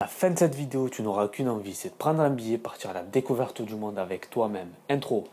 À la fin de cette vidéo, tu n'auras qu'une envie, c'est de prendre un billet, partir à la découverte du monde avec toi-même. Intro.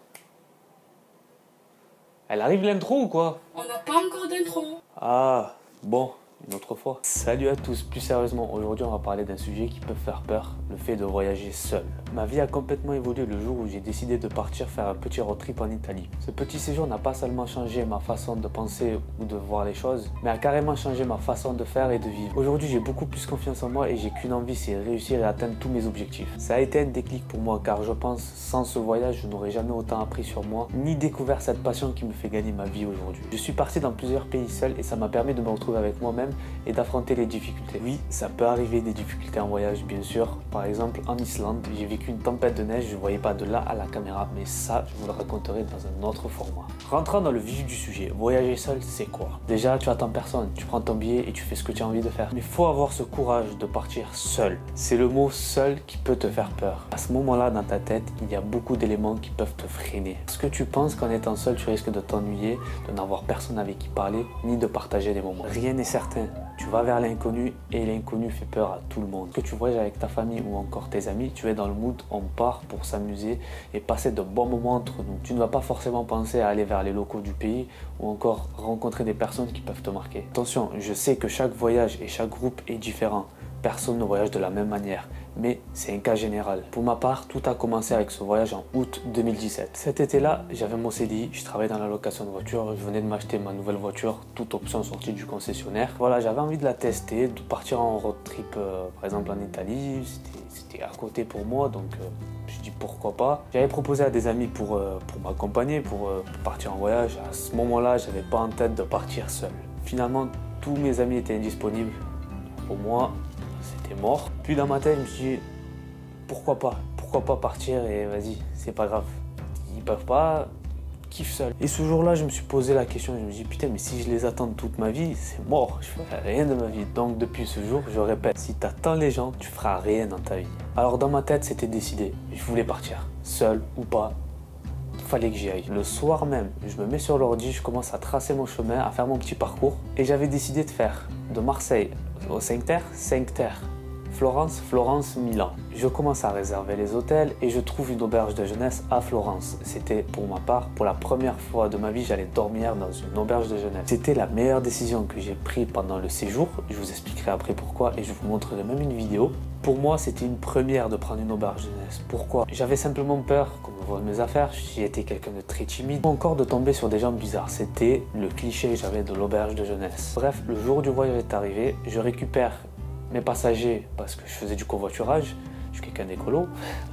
Elle arrive l'intro ou quoi? On n'a pas encore d'intro. Ah, bon, une autre fois. Salut à tous, plus sérieusement, aujourd'hui on va parler d'un sujet qui peut faire peur, le fait de voyager seul. Ma vie a complètement évolué le jour où j'ai décidé de partir faire un petit road trip en Italie. Ce petit séjour n'a pas seulement changé ma façon de penser ou de voir les choses, mais a carrément changé ma façon de faire et de vivre. Aujourd'hui j'ai beaucoup plus confiance en moi et j'ai qu'une envie, c'est réussir et atteindre tous mes objectifs. Ça a été un déclic pour moi car je pense sans ce voyage je n'aurais jamais autant appris sur moi, ni découvert cette passion qui me fait gagner ma vie aujourd'hui. Je suis parti dans plusieurs pays seul et ça m'a permis de me retrouver avec moi-même et d'affronter les difficultés. Oui, ça peut arriver des difficultés en voyage bien sûr. Par exemple en Islande, j'ai vécu une tempête de neige, je ne voyais pas de là à la caméra, mais ça je vous le raconterai dans un autre format. Rentrons dans le vif du sujet, voyager seul c'est quoi? Déjà tu attends personne, tu prends ton billet et tu fais ce que tu as envie de faire. Mais il faut avoir ce courage de partir seul. C'est le mot seul qui peut te faire peur. À ce moment-là dans ta tête, il y a beaucoup d'éléments qui peuvent te freiner. Est-ce que tu penses qu'en étant seul tu risques de t'ennuyer, de n'avoir personne avec qui parler, ni de partager des moments? Rien n'est certain. Tu vas vers l'inconnu et l'inconnu fait peur à tout le monde. Que tu voyages avec ta famille ou encore tes amis, tu es dans le mood, on part pour s'amuser et passer de bons moments entre nous. Tu ne vas pas forcément penser à aller vers les locaux du pays ou encore rencontrer des personnes qui peuvent te marquer. Attention, je sais que chaque voyage et chaque groupe est différent. Personne ne voyage de la même manière, mais c'est un cas général. Pour ma part, tout a commencé avec ce voyage en août 2017. Cet été-là, j'avais mon CDI, je travaillais dans la location de voiture, je venais de m'acheter ma nouvelle voiture, toute option sortie du concessionnaire. Voilà, j'avais envie de la tester, de partir en road trip, par exemple en Italie, c'était à côté pour moi, donc je dis pourquoi pas. J'avais proposé à des amis pour m'accompagner, pour partir en voyage. À ce moment-là, je n'avais pas en tête de partir seul. Finalement, tous mes amis étaient indisponibles. Pour moi, c'était mort. Puis dans ma tête, je me suis dit, pourquoi pas partir et vas-y, c'est pas grave. Ils peuvent pas, kiffe seul. Et ce jour-là, je me suis posé la question, je me suis dit, putain, mais si je les attends toute ma vie, c'est mort, je ferai rien de ma vie. Donc depuis ce jour, je répète, si tu attends les gens, tu feras rien dans ta vie. Alors dans ma tête, c'était décidé, je voulais partir, seul ou pas. Fallait que j'y aille. Le soir même, je me mets sur l'ordi, je commence à tracer mon chemin, à faire mon petit parcours. Et j'avais décidé de faire de Marseille au 5 Terre, Florence, Milan. Je commence à réserver les hôtels et je trouve une auberge de jeunesse à Florence. C'était pour ma part, pour la première fois de ma vie, j'allais dormir dans une auberge de jeunesse. C'était la meilleure décision que j'ai prise pendant le séjour. Je vous expliquerai après pourquoi et je vous montrerai même une vidéo. Pour moi, c'était une première de prendre une auberge de jeunesse. Pourquoi? J'avais simplement peur qu'on me vole mes affaires, j'étais quelqu'un de très timide. Ou encore de tomber sur des gens bizarres. C'était le cliché que j'avais de l'auberge de jeunesse. Bref, le jour du voyage est arrivé, je récupère mes passagers parce que je faisais du covoiturage. Je suis quelqu'un d'écolo.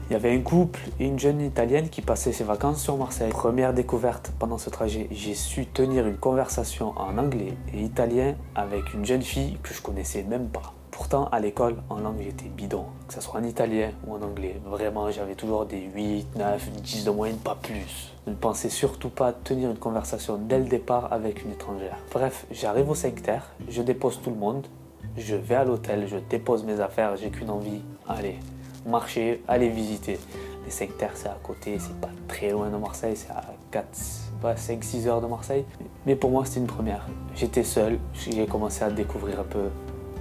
Il y avait un couple et une jeune italienne qui passait ses vacances sur Marseille. Première découverte pendant ce trajet, j'ai su tenir une conversation en anglais et italien avec une jeune fille que je connaissais même pas. Pourtant, à l'école, en langue, j'étais bidon. Que ce soit en italien ou en anglais. Vraiment, j'avais toujours des 8, 9, 10 de moyenne, pas plus. Je ne pensais surtout pas tenir une conversation dès le départ avec une étrangère. Bref, j'arrive au 5 Terre, je dépose tout le monde. Je vais à l'hôtel, je dépose mes affaires, j'ai qu'une envie. Allez, marcher, aller visiter. Les 5 Terres, c'est à côté, c'est pas très loin de Marseille, c'est à 5-6 heures de Marseille. Mais pour moi, c'était une première. J'étais seul, j'ai commencé à découvrir un peu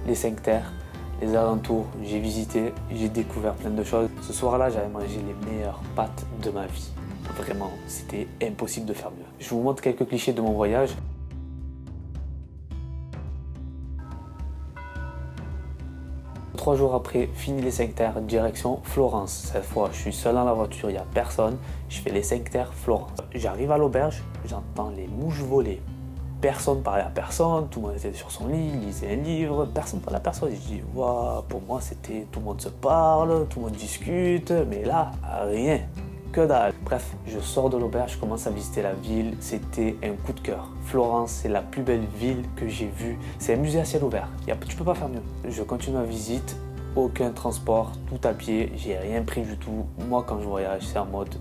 les 5 Terres, les alentours, j'ai visité, j'ai découvert plein de choses. Ce soir-là, j'avais mangé les meilleures pâtes de ma vie. Vraiment, c'était impossible de faire mieux. Je vous montre quelques clichés de mon voyage. Trois jours après, fini les 5 Terres, direction Florence. Cette fois, je suis seul dans la voiture, il n'y a personne. Je fais les 5 Terres, Florence. J'arrive à l'auberge, j'entends les mouches voler. Personne parlait à personne, tout le monde était sur son lit, lisait un livre, personne parlait à personne. Je dis, waouh, pour moi c'était tout le monde se parle, tout le monde discute, mais là, rien, que dalle. Bref, je sors de l'auberge, je commence à visiter la ville, c'était un coup de cœur. Florence, c'est la plus belle ville que j'ai vue, c'est un musée à ciel ouvert, tu peux pas faire mieux. Je continue ma visite, aucun transport, tout à pied, j'ai rien pris du tout. Moi quand je voyage, c'est en mode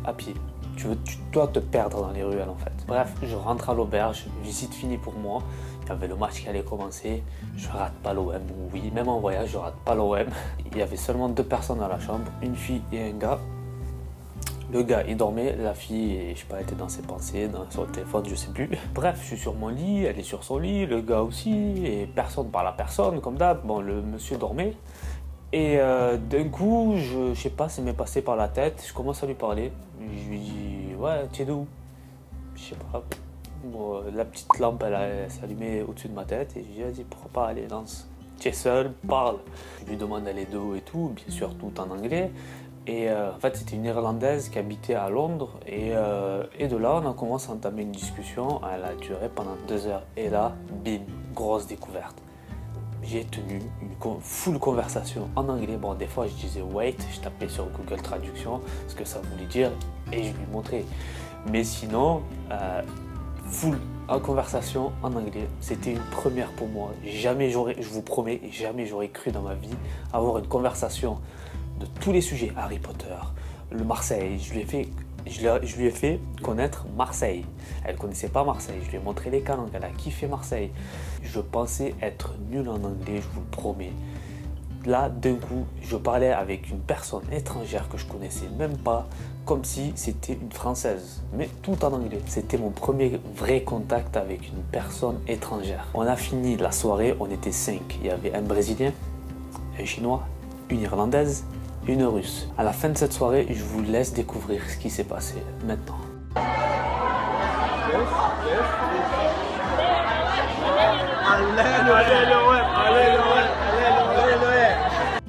à pied. Tu dois te perdre dans les ruelles en fait. Bref, je rentre à l'auberge, visite finie pour moi. Il y avait le match qui allait commencer. Je rate pas l'OM. Oui, même en voyage, je rate pas l'OM. Il y avait seulement 2 personnes dans la chambre, une fille et un gars. Le gars, il dormait, la fille, je sais pas, était dans ses pensées, sur le téléphone, je sais plus. Bref, je suis sur mon lit, elle est sur son lit, le gars aussi, et personne parle à personne, comme d'hab. Bon, le monsieur dormait. Et d'un coup, je sais pas, ça m'est passé par la tête, je commence à lui parler. Je lui dis, ouais, tu es d'où? Je sais pas. Bon, la petite lampe, elle s'allumait au-dessus de ma tête et je lui dis, vas-y, pourquoi pas, allez, lance. Tu es seul, parle. Je lui demande elle est d'où et tout, bien sûr, tout en anglais. Et en fait, c'était une Irlandaise qui habitait à Londres. Et de là, on a commencé à entamer une discussion. Elle a duré pendant 2 heures. Et là, bim, grosse découverte. J'ai tenu une full conversation en anglais. Bon, des fois, je disais wait, je tapais sur Google Traduction ce que ça voulait dire et je lui montrais. Mais sinon, full en conversation en anglais, c'était une première pour moi. Jamais j'aurais, je vous promets, jamais j'aurais cru dans ma vie avoir une conversation de tous les sujets. Harry Potter, le Marseille, je lui ai fait connaître Marseille. Elle ne connaissait pas Marseille, je lui ai montré les calanques, elle a kiffé Marseille. Je pensais être nul en anglais, je vous le promets. Là, d'un coup, je parlais avec une personne étrangère que je connaissais même pas, comme si c'était une Française, mais tout en anglais. C'était mon premier vrai contact avec une personne étrangère. On a fini la soirée, on était 5. Il y avait un Brésilien, un Chinois, une Irlandaise, une Russe. À la fin de cette soirée, je vous laisse découvrir ce qui s'est passé maintenant.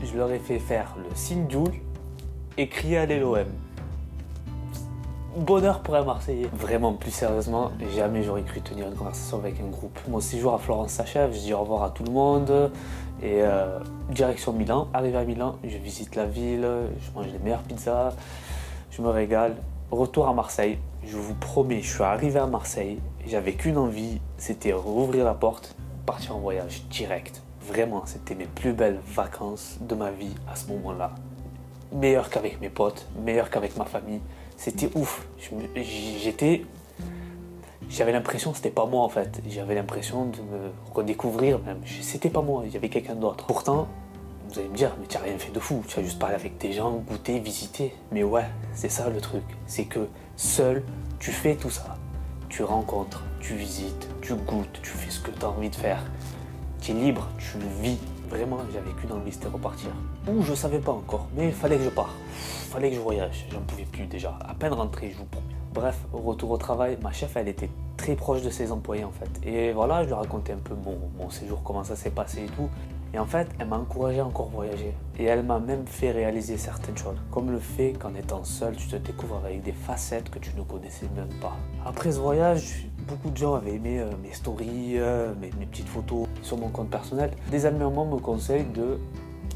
Je leur ai fait faire le signe Joule et crier à l'OM. Bonheur pour un Marseillais. Vraiment, plus sérieusement, jamais j'aurais cru tenir une conversation avec un groupe. Mon séjour à Florence s'achève, je dis au revoir à tout le monde et direction Milan. Arrivé à Milan, je visite la ville, je mange les meilleures pizzas, je me régale. Retour à Marseille, je vous promets, je suis arrivé à Marseille, j'avais qu'une envie, c'était rouvrir la porte, partir en voyage direct. Vraiment, c'était mes plus belles vacances de ma vie à ce moment-là. Meilleur qu'avec mes potes, meilleur qu'avec ma famille. C'était ouf. J'avais l'impression que c'était pas moi en fait. J'avais l'impression de me redécouvrir même. C'était pas moi, il y avait quelqu'un d'autre. Pourtant, vous allez me dire, mais tu n'as rien fait de fou. Tu as juste parlé avec des gens, goûté, visité. Mais ouais, c'est ça le truc. C'est que seul, tu fais tout ça. Tu rencontres, tu visites, tu goûtes, tu fais ce que tu as envie de faire. Tu es libre, tu vis. Vraiment, j'avais qu'une envie, c'était repartir. Ou je savais pas encore, mais il fallait que je parte. Il fallait que je voyage. J'en pouvais plus déjà. À peine rentré, je vous promets. Bref, retour au travail. Ma chef, elle était très proche de ses employés en fait. Et voilà, je lui racontais un peu mon séjour, comment ça s'est passé et tout. Et en fait, elle m'a encouragé à encore voyager. Et elle m'a même fait réaliser certaines choses. Comme le fait qu'en étant seul, tu te découvres avec des facettes que tu ne connaissais même pas. Après ce voyage, beaucoup de gens avaient aimé mes stories, mes petites photos sur mon compte personnel. Des amis à moi me conseillent de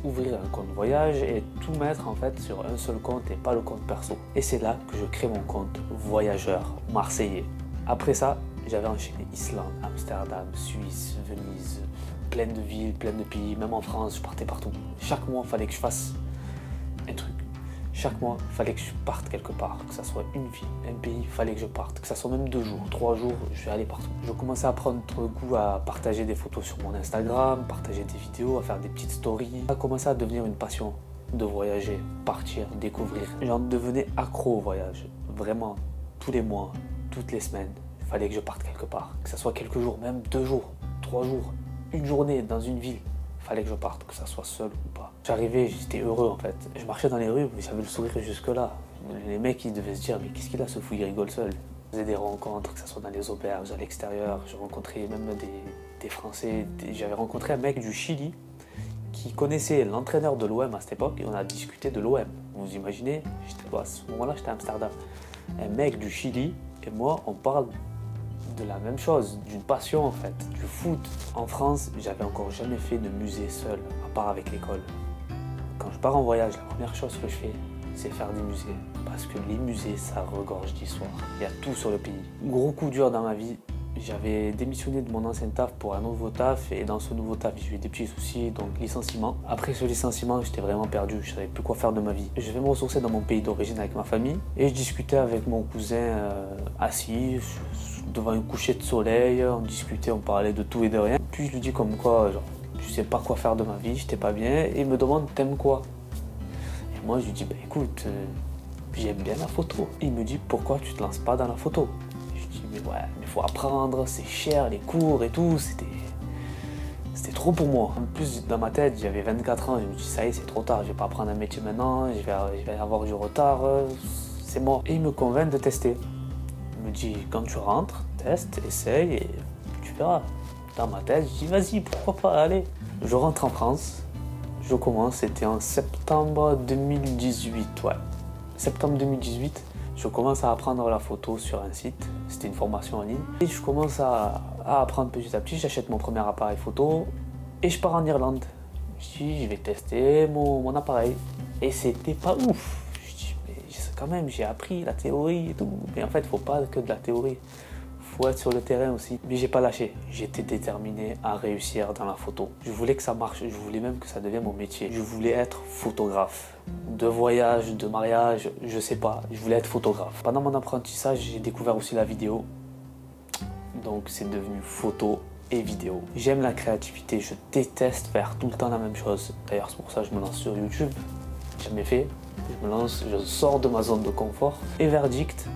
ouvrir un compte voyage et tout mettre en fait sur un seul compte et pas le compte perso. Et c'est là que je crée mon compte voyageur marseillais. Après ça, j'avais enchaîné Islande, Amsterdam, Suisse, Venise, plein de villes, plein de pays, même en France, je partais partout. Chaque mois, il fallait que je fasse un truc. Chaque mois, il fallait que je parte quelque part, que ce soit une ville, un pays, il fallait que je parte, que ce soit même 2 jours, 3 jours, je suis allé partout. Je commençais à prendre goût à partager des photos sur mon Instagram, partager des vidéos, à faire des petites stories. Ça a commencé à devenir une passion de voyager, partir, découvrir. J'en devenais accro au voyage, vraiment, tous les mois, toutes les semaines. Il fallait que je parte quelque part, que ce soit quelques jours, même 2 jours, 3 jours, une journée dans une ville. Fallait que je parte, que ça soit seul ou pas. J'arrivais, j'étais heureux en fait. Je marchais dans les rues, mais j'avais le sourire jusque là. Les mecs, ils devaient se dire, mais qu'est-ce qu'il a ce fou, il rigole seul. Je faisais des rencontres, que ce soit dans les auberges, à l'extérieur. Je rencontrais même des Français. J'avais rencontré un mec du Chili qui connaissait l'entraîneur de l'OM à cette époque et on a discuté de l'OM. Vous imaginez, à ce moment-là, j'étais à Amsterdam. Un mec du Chili et moi, on parle de la même chose, d'une passion en fait, du foot. En France, j'avais encore jamais fait de musée seul, à part avec l'école. Quand je pars en voyage, la première chose que je fais, c'est faire des musées. Parce que les musées, ça regorge d'histoire. Il y a tout sur le pays. Gros coup dur dans ma vie, j'avais démissionné de mon ancien taf pour un nouveau taf et dans ce nouveau taf, j'ai eu des petits soucis, donc licenciement. Après ce licenciement, j'étais vraiment perdu, je savais plus quoi faire de ma vie. Je vais me ressourcer dans mon pays d'origine avec ma famille et je discutais avec mon cousin assis devant un coucher de soleil, on discutait, on parlait de tout et de rien. Puis je lui dis comme quoi, genre, je sais pas quoi faire de ma vie, j'étais pas bien et il me demande t'aimes quoi? Et moi je lui dis bah écoute, j'aime bien la photo. Et il me dit pourquoi tu te lances pas dans la photo? C'était trop pour moi. En plus, dans ma tête, j'avais 24 ans. Je me dis, ça y est, c'est trop tard. Je vais pas apprendre un métier maintenant. Je vais avoir du retard. C'est mort. Et il me convainc de tester. Il me dit, quand tu rentres, teste, essaye et tu verras. Dans ma tête, je dis, vas-y, pourquoi pas, allez. Je rentre en France. Je commence. C'était en septembre 2018. Ouais. Septembre 2018. Je commence à apprendre la photo sur un site, c'était une formation en ligne. Et je commence à apprendre petit à petit, j'achète mon premier appareil photo et je pars en Irlande. Je dis, je vais tester mon appareil. Et c'était pas ouf. Je dis, mais quand même, j'ai appris la théorie et tout. Mais en fait, il ne faut pas que de la théorie. Faut être sur le terrain aussi. Mais j'ai pas lâché. J'étais déterminé à réussir dans la photo. Je voulais que ça marche. Je voulais même que ça devienne mon métier. Je voulais être photographe. De voyage, de mariage, je sais pas. Je voulais être photographe. Pendant mon apprentissage, j'ai découvert aussi la vidéo. Donc c'est devenu photo et vidéo. J'aime la créativité. Je déteste faire tout le temps la même chose. D'ailleurs, c'est pour ça que je me lance sur YouTube. Jamais fait. Je me lance, je sors de ma zone de confort. Et verdict,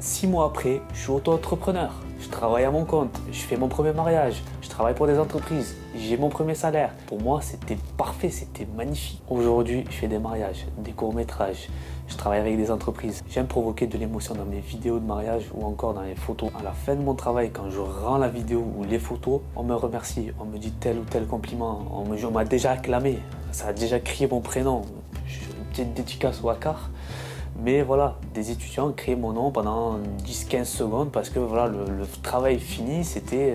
6 mois après, je suis auto-entrepreneur. Je travaille à mon compte, je fais mon premier mariage, je travaille pour des entreprises, j'ai mon premier salaire. Pour moi, c'était parfait, c'était magnifique. Aujourd'hui, je fais des mariages, des courts-métrages, je travaille avec des entreprises. J'aime provoquer de l'émotion dans mes vidéos de mariage ou encore dans les photos. À la fin de mon travail, quand je rends la vidéo ou les photos, on me remercie, on me dit tel ou tel compliment, on m'a déjà acclamé, ça a déjà crié mon prénom. Une petite dédicace au Akar. Mais voilà, des étudiants ont créé mon nom pendant 10-15 secondes parce que voilà, le travail fini, c'était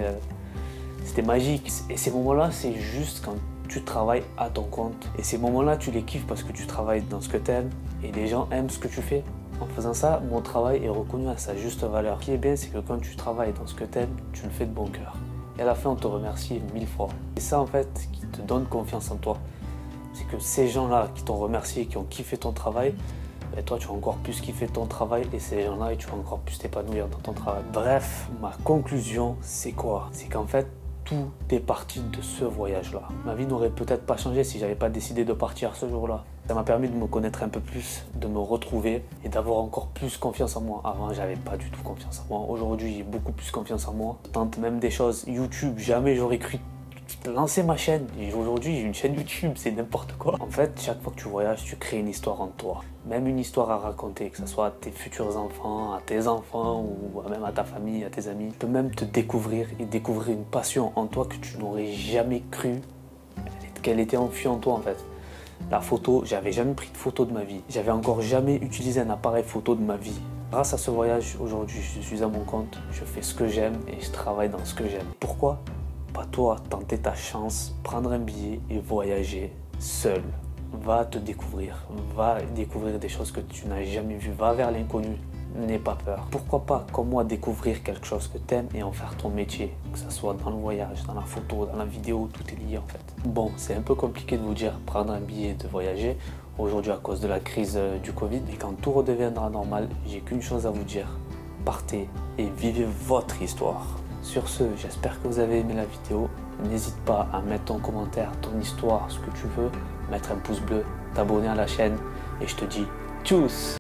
magique. Et ces moments-là, c'est juste quand tu travailles à ton compte. Et ces moments-là, tu les kiffes parce que tu travailles dans ce que tu aimes et les gens aiment ce que tu fais. En faisant ça, mon travail est reconnu à sa juste valeur. Ce qui est bien, c'est que quand tu travailles dans ce que tu aimes, tu le fais de bon cœur. Et à la fin, on te remercie 1000 fois. Et ça, en fait, qui te donne confiance en toi. C'est que ces gens-là qui t'ont remercié, qui ont kiffé ton travail, et toi, tu vas encore plus kiffer ton travail et ces gens-là, et tu vas encore plus t'épanouir dans ton travail. Bref, ma conclusion, c'est quoi? C'est qu'en fait, tout est parti de ce voyage-là. Ma vie n'aurait peut-être pas changé si j'avais pas décidé de partir ce jour-là. Ça m'a permis de me connaître un peu plus, de me retrouver et d'avoir encore plus confiance en moi. Avant, j'avais pas du tout confiance en moi. Aujourd'hui, j'ai beaucoup plus confiance en moi. Je tente même des choses. YouTube, jamais j'aurais cru lancer ma chaîne. Et aujourd'hui, j'ai une chaîne YouTube, c'est n'importe quoi. En fait, chaque fois que tu voyages, tu crées une histoire en toi. Même une histoire à raconter, que ce soit à tes futurs enfants, à tes enfants ou même à ta famille, à tes amis. Tu peux même te découvrir et découvrir une passion en toi que tu n'aurais jamais cru qu'elle était enfuie en toi en fait. La photo, j'avais jamais pris de photo de ma vie. J'avais encore jamais utilisé un appareil photo de ma vie. Grâce à ce voyage, aujourd'hui, je suis à mon compte, je fais ce que j'aime et je travaille dans ce que j'aime. Pourquoi? Pas toi, tenter ta chance, prendre un billet et voyager seul. Va te découvrir, va découvrir des choses que tu n'as jamais vues, va vers l'inconnu, n'aie pas peur. Pourquoi pas, comme moi, découvrir quelque chose que tu aimes et en faire ton métier, que ce soit dans le voyage, dans la photo, dans la vidéo, tout est lié en fait. Bon, c'est un peu compliqué de vous dire prendre un billet et de voyager aujourd'hui à cause de la crise du Covid, mais quand tout redeviendra normal, j'ai qu'une chose à vous dire, partez et vivez votre histoire. Sur ce, j'espère que vous avez aimé la vidéo. N'hésite pas à mettre ton commentaire, ton histoire, ce que tu veux, mettre un pouce bleu, t'abonner à la chaîne et je te dis tchuss!